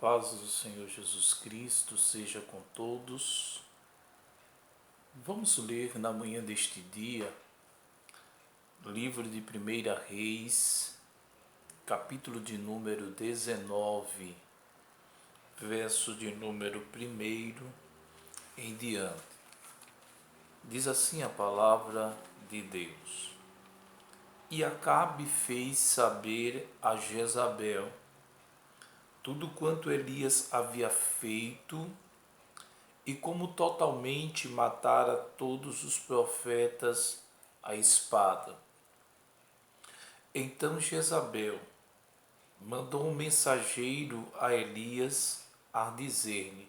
paz do Senhor Jesus Cristo seja com todos. Vamos ler na manhã deste dia o livro de 1 Reis, capítulo de número 19, verso de número 1 em diante. Diz assim a palavra de Deus: E Acabe fez saber a Jezabel tudo quanto Elias havia feito e como totalmente matara todos os profetas à espada. Então Jezabel mandou um mensageiro a Elias a dizer-lhe: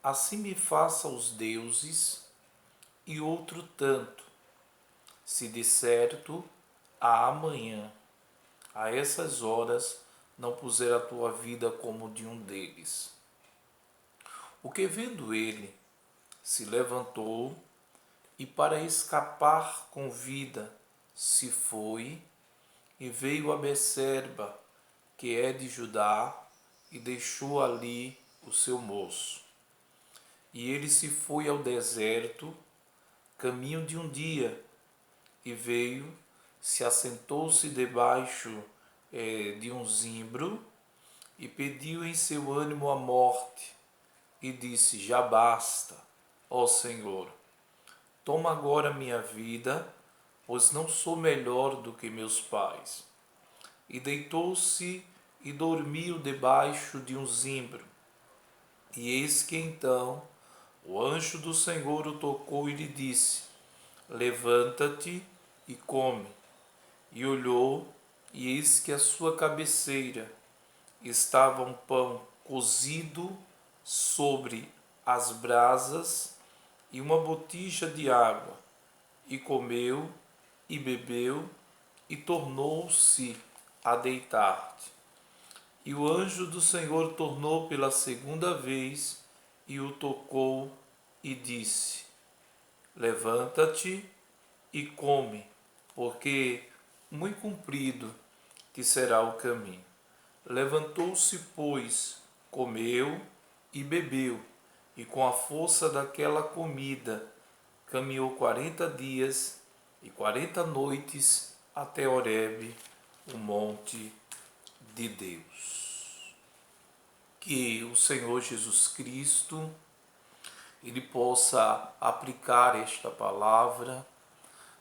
Assim me faça os deuses e outro tanto, se de certo amanhã, a essas horas, não puser a tua vida como de um deles. O que vendo ele, se levantou e para escapar com vida se foi e veio a Beersheba, que é de Judá, e deixou ali o seu moço. E ele se foi ao deserto, caminho de um dia, e veio, se assentou-se debaixo de um zimbro, e pediu em seu ânimo a morte, e disse: Já basta, ó Senhor, toma agora minha vida, pois não sou melhor do que meus pais. E deitou-se e dormiu debaixo de um zimbro. E eis que então o anjo do Senhor o tocou e lhe disse: Levanta-te e come. E olhou, e eis que à sua cabeceira estava um pão cozido sobre as brasas e uma botija de água. E comeu e bebeu e tornou-se a deitar. E o anjo do Senhor tornou pela segunda vez e o tocou e disse: Levanta-te e come, porque muito comprido te será o caminho. Levantou-se, pois, comeu e bebeu, e com a força daquela comida caminhou 40 dias e 40 noites até Horebe, o monte de Deus. Que o Senhor Jesus Cristo ele possa aplicar esta palavra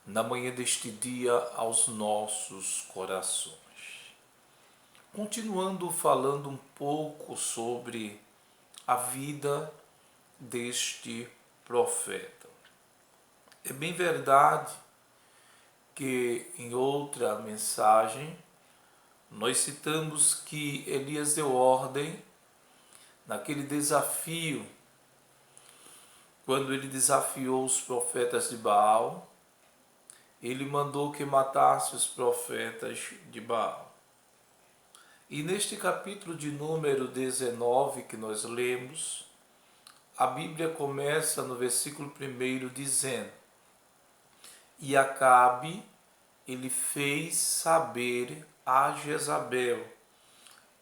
na manhã deste dia aos nossos corações. Continuando falando um pouco sobre a vida deste profeta. É bem verdade que em outra mensagem nós citamos que Elias deu ordem naquele desafio, quando ele desafiou os profetas de Baal, ele mandou que matasse os profetas de Baal. E neste capítulo de número 19 que nós lemos, a Bíblia começa no versículo 1 dizendo: E Acabe, ele fez saber a Jezabel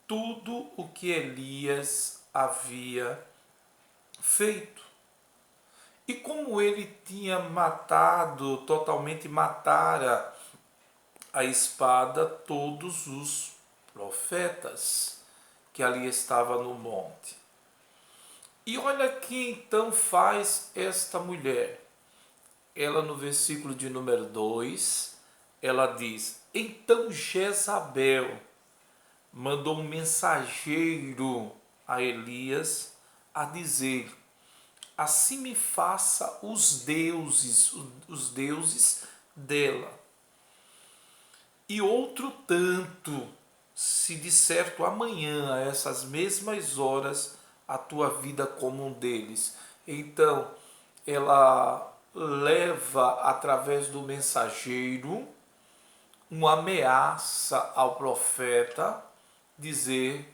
tudo o que Elias havia feito. E como ele tinha matara a espada todos os profetas que ali estavam no monte. E olha que então faz esta mulher. Ela no versículo de número 2, ela diz: Então Jezabel mandou um mensageiro a Elias a dizer: Assim me faça os deuses dela. E outro tanto, se de certo amanhã, a essas mesmas horas, a tua vida como um deles. Então, ela leva através do mensageiro uma ameaça ao profeta, dizer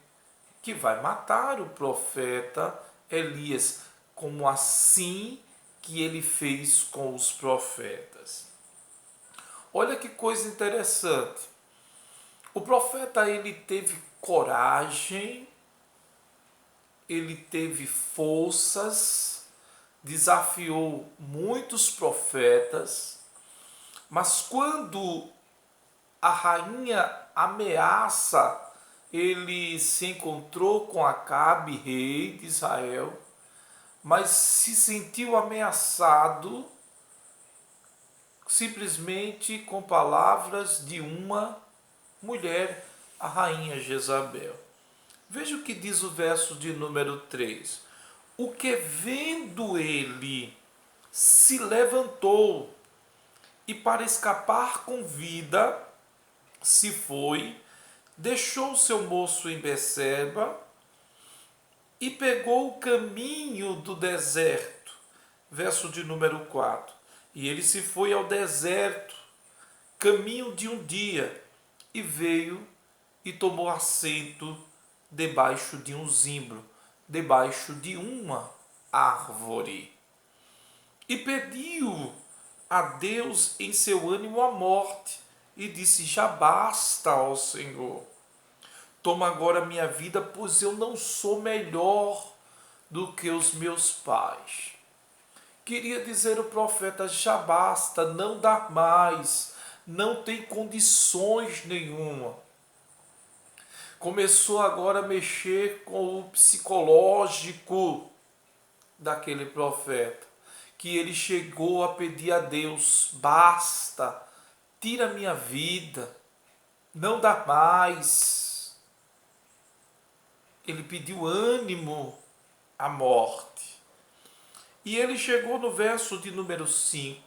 que vai matar o profeta Elias, como assim que ele fez com os profetas. Olha que coisa interessante. O profeta ele teve coragem ele teve forças, desafiou muitos profetas, mas quando a rainha ameaça, ele se encontrou com Acabe, rei de Israel, mas se sentiu ameaçado simplesmente com palavras de uma mulher, a rainha Jezabel. Veja o que diz o verso de número 3. O que vendo ele se levantou e para escapar com vida se foi, deixou seu moço em Beceba e pegou o caminho do deserto. Verso de número 4. E ele se foi ao deserto, caminho de um dia, e veio e tomou assento debaixo de um zimbro, debaixo de uma árvore. E pediu a Deus em seu ânimo a morte, e disse: já basta, ó Senhor, toma agora minha vida, pois eu não sou melhor do que os meus pais. Queria dizer o profeta: já basta, não dá mais, não tem condições nenhuma. Começou agora a mexer com o psicológico daquele profeta, que ele chegou a pedir a Deus: basta, tira minha vida, não dá mais. Ele pediu ânimo à morte. E ele chegou no verso de número 5.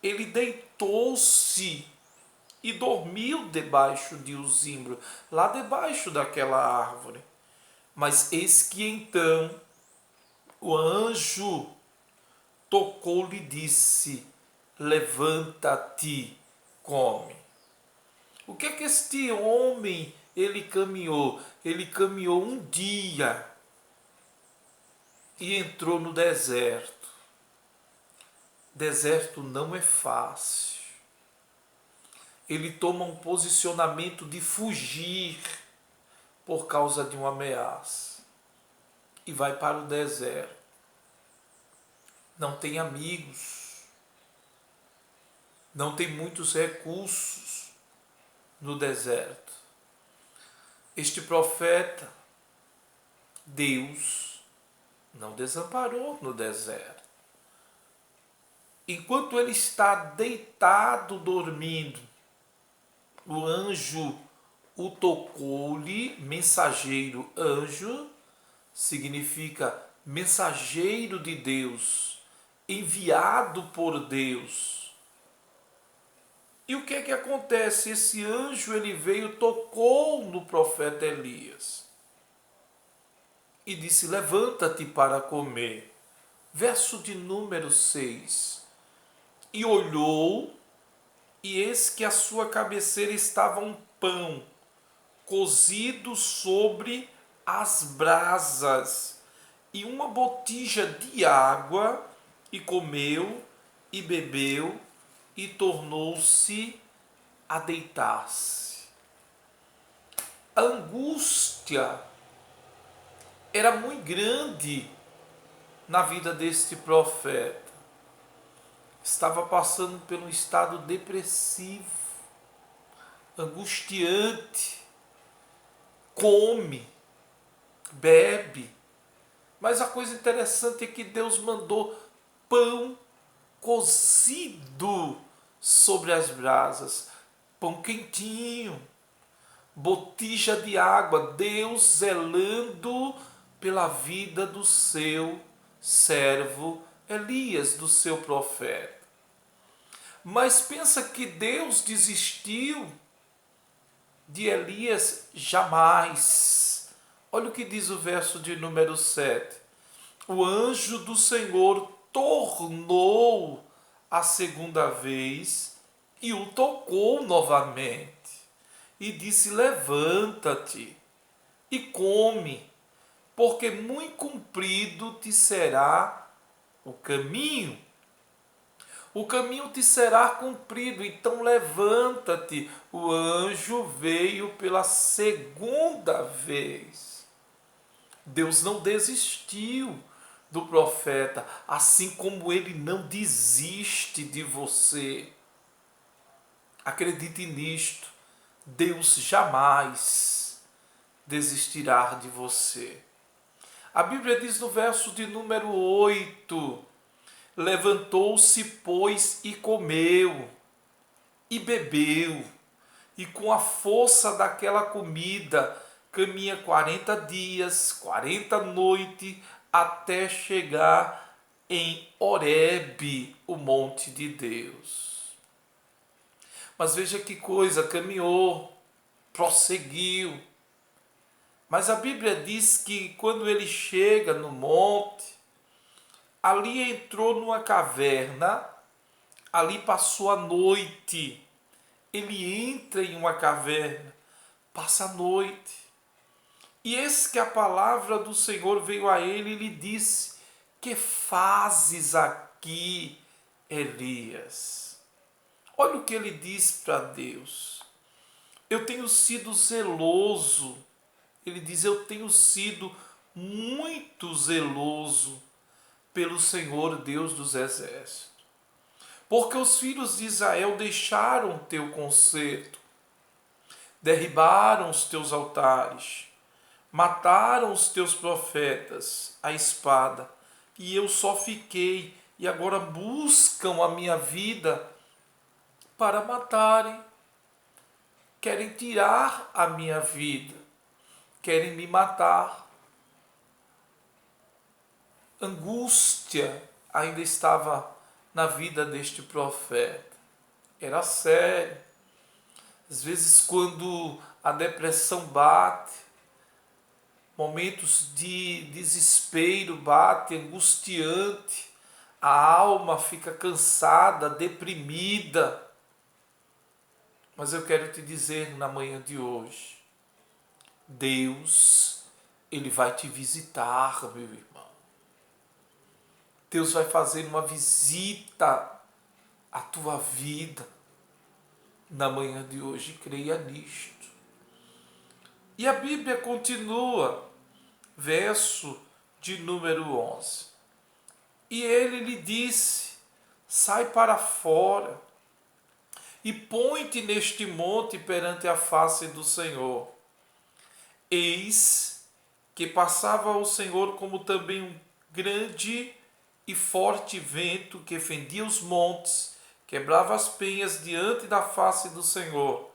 Ele deitou-se e dormiu debaixo de um zimbro, lá debaixo daquela árvore. Mas eis que então o anjo tocou-lhe e disse: levanta-te, come. O que é que este homem ele caminhou? Ele caminhou um dia e entrou no deserto. Deserto não é fácil. Ele toma um posicionamento de fugir por causa de uma ameaça e vai para o deserto. Não tem amigos, não tem muitos recursos no deserto. Este profeta, Deus não desamparou no deserto. Enquanto ele está deitado dormindo, o anjo o tocou-lhe. Mensageiro, anjo significa mensageiro de Deus, enviado por Deus. E o que é que acontece? Esse anjo ele veio, tocou no profeta Elias e disse: levanta-te para comer. Verso de número 6. E olhou, e eis que à sua cabeceira estava um pão cozido sobre as brasas e uma botija de água, e comeu e bebeu e tornou-se a deitar-se. A angústia era muito grande na vida deste profeta. Estava passando por um estado depressivo, angustiante, come, bebe. Mas a coisa interessante é que Deus mandou pão cozido sobre as brasas, pão quentinho, botija de água, Deus zelando pela vida do seu servo Elias, do seu profeta. Mas pensa que Deus desistiu de Elias? Jamais. Olha o que diz o verso de número 7. O anjo do Senhor tornou a segunda vez e o tocou novamente. E disse: levanta-te e come, porque muito comprido te será o caminho. O caminho te será cumprido, então levanta-te. O anjo veio pela segunda vez. Deus não desistiu do profeta, assim como ele não desiste de você. Acredite nisto, Deus jamais desistirá de você. A Bíblia diz no verso de número 8: levantou-se, pois, e comeu, e bebeu, e com a força daquela comida caminha 40 dias, 40 noites, até chegar em Horebe, o monte de Deus. Mas veja que coisa, caminhou, prosseguiu. Mas a Bíblia diz que quando ele chega no monte, ali entrou numa caverna, ali passou a noite. Ele entra em uma caverna, passa a noite. E eis que a palavra do Senhor veio a ele e lhe disse: que fazes aqui, Elias? Olha o que ele diz para Deus: eu tenho sido zeloso. Ele diz: eu tenho sido muito zeloso pelo Senhor Deus dos exércitos, porque os filhos de Israel deixaram teu concerto, derribaram os teus altares, mataram os teus profetas à espada, e eu só fiquei, e agora buscam a minha vida para matarem. Querem tirar a minha vida, querem me matar. Angústia ainda estava na vida deste profeta. Era sério. Às vezes, quando a depressão bate, momentos de desespero bate, angustiante, a alma fica cansada, deprimida. Mas eu quero te dizer na manhã de hoje, Deus, Ele vai te visitar, meu irmão. Deus vai fazer uma visita à tua vida na manhã de hoje, creia nisto. E a Bíblia continua, verso de número 11. E ele lhe disse: sai para fora e põe-te neste monte perante a face do Senhor. Eis que passava o Senhor como também um grande e forte vento que fendia os montes, quebrava as penhas diante da face do Senhor.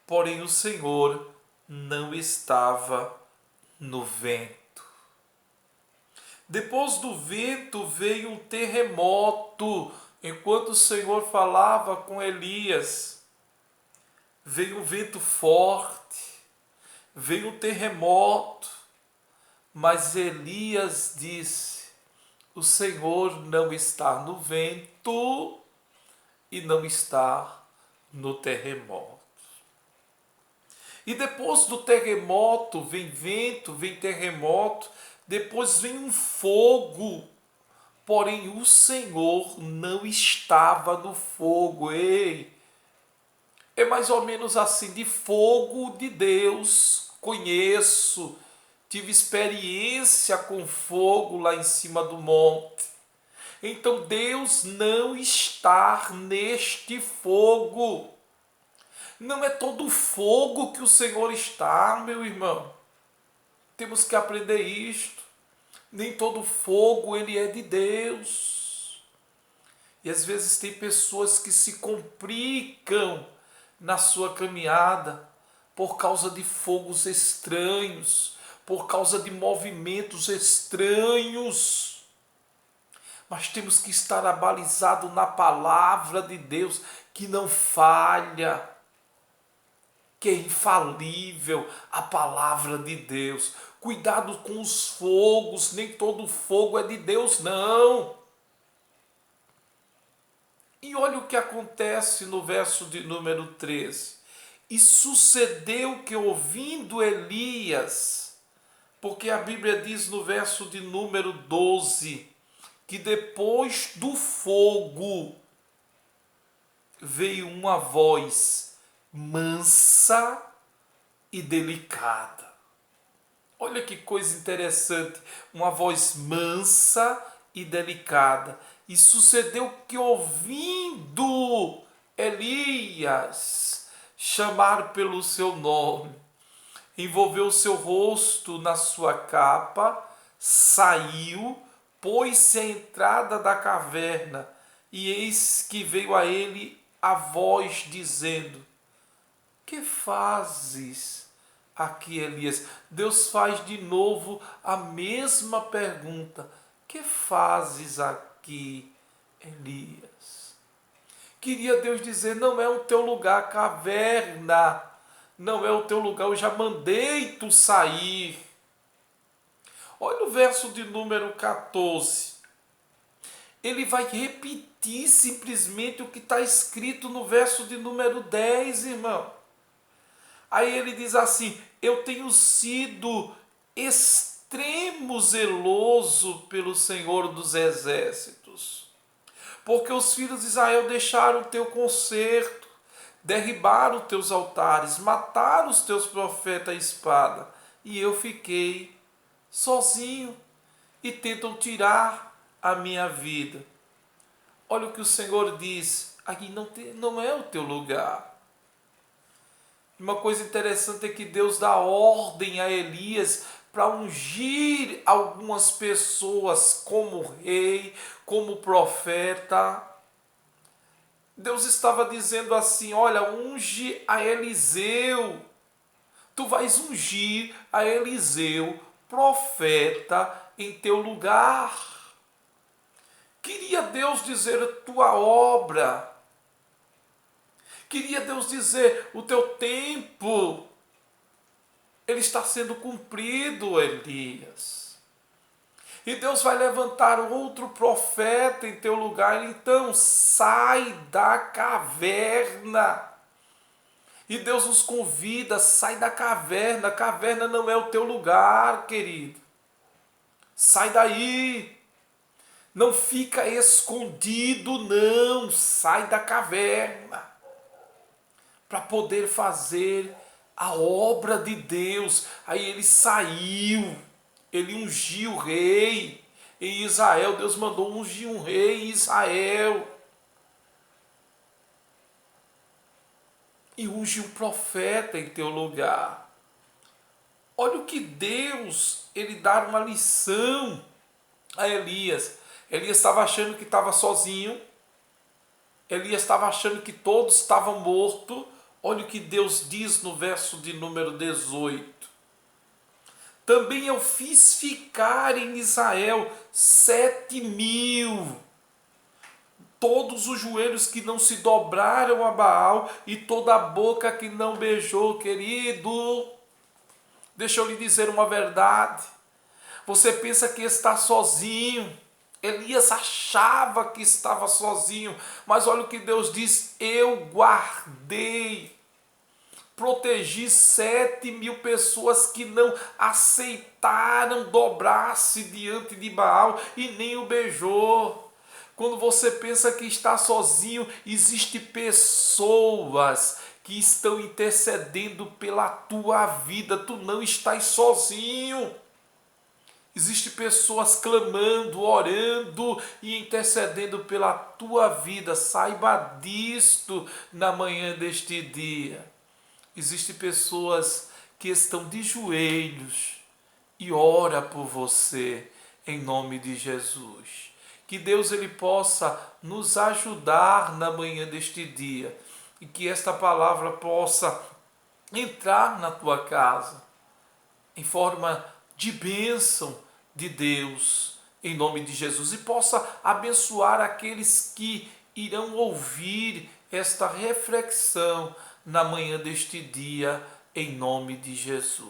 Porém o Senhor não estava no vento. Depois do vento veio um terremoto, enquanto o Senhor falava com Elias. Veio um vento forte, veio um terremoto, mas Elias disse: o Senhor não está no vento e não está no terremoto. E depois do terremoto vem vento, vem terremoto, depois vem um fogo. Porém o Senhor não estava no fogo. Ei, é mais ou menos assim, de fogo de Deus. Conheço, tive experiência com fogo lá em cima do monte. Então Deus não está neste fogo. Não é todo fogo que o Senhor está, meu irmão. Temos que aprender isto. Nem todo fogo ele é de Deus. E às vezes tem pessoas que se complicam na sua caminhada por causa de fogos estranhos, por causa de movimentos estranhos. Mas temos que estar abalizados na palavra de Deus, que não falha, que é infalível, a palavra de Deus. Cuidado com os fogos, nem todo fogo é de Deus, não. E olha o que acontece no verso de número 13. E sucedeu que, ouvindo Elias, porque a Bíblia diz no verso de número 12, que depois do fogo veio uma voz mansa e delicada. Olha Olha que coisa interessante, uma voz mansa e delicada. E sucedeu que, ouvindo Elias chamar pelo seu nome, envolveu seu rosto na sua capa, saiu, pôs-se à entrada da caverna, e eis que veio a ele a voz dizendo: que fazes aqui, Elias? Deus faz de novo a mesma pergunta: que fazes aqui, Elias? Queria Deus dizer: não é o teu lugar, caverna, não é o teu lugar, eu já mandei tu sair. Olha o verso de número 14. Ele vai repetir simplesmente o que está escrito no verso de número 10, irmão. Aí ele diz assim: eu tenho sido extremo zeloso pelo Senhor dos Exércitos, porque os filhos de Israel deixaram o teu concerto, derribaram os teus altares, mataram os teus profetas à espada, e eu fiquei sozinho, e tentam tirar a minha vida. Olha o que o Senhor diz: aqui não é o teu lugar. Uma coisa interessante é que Deus dá ordem a Elias para ungir algumas pessoas como rei, como profeta. Deus estava dizendo assim: olha, unge a Eliseu. Tu vais ungir a Eliseu, profeta, em teu lugar. Queria Deus dizer: a tua obra. Queria Deus dizer: o teu tempo, ele está sendo cumprido, Elias. E Deus vai levantar outro profeta em teu lugar. Então sai da caverna. E Deus nos convida: sai da caverna. A caverna não é o teu lugar, querido. Sai daí. Não fica escondido, não. Sai da caverna para poder fazer a obra de Deus. Aí ele saiu, ele ungiu o rei em Israel. Deus mandou ungir um rei em Israel. E unge um profeta em teu lugar. Olha o que Deus, ele dá uma lição a Elias. Elias estava achando que estava sozinho. Elias estava achando que todos estavam mortos. Olha o que Deus diz no verso de número 18. Também eu fiz ficar em Israel 7.000. Todos os joelhos que não se dobraram a Baal e toda a boca que não beijou, querido. Deixa eu lhe dizer uma verdade. Você pensa que está sozinho. Elias achava que estava sozinho, mas olha o que Deus diz: eu guardei, protegi 7.000 pessoas que não aceitaram dobrar-se diante de Baal e nem o beijou. Quando você pensa que está sozinho, existem pessoas que estão intercedendo pela tua vida. Tu não estás sozinho. Existem pessoas clamando, orando e intercedendo pela tua vida. Saiba disto na manhã deste dia. Existem pessoas que estão de joelhos e ora por você em nome de Jesus. Que Deus ele possa nos ajudar na manhã deste dia e que esta palavra possa entrar na tua casa em forma de bênção de Deus, em nome de Jesus, e possa abençoar aqueles que irão ouvir esta reflexão na manhã deste dia, em nome de Jesus.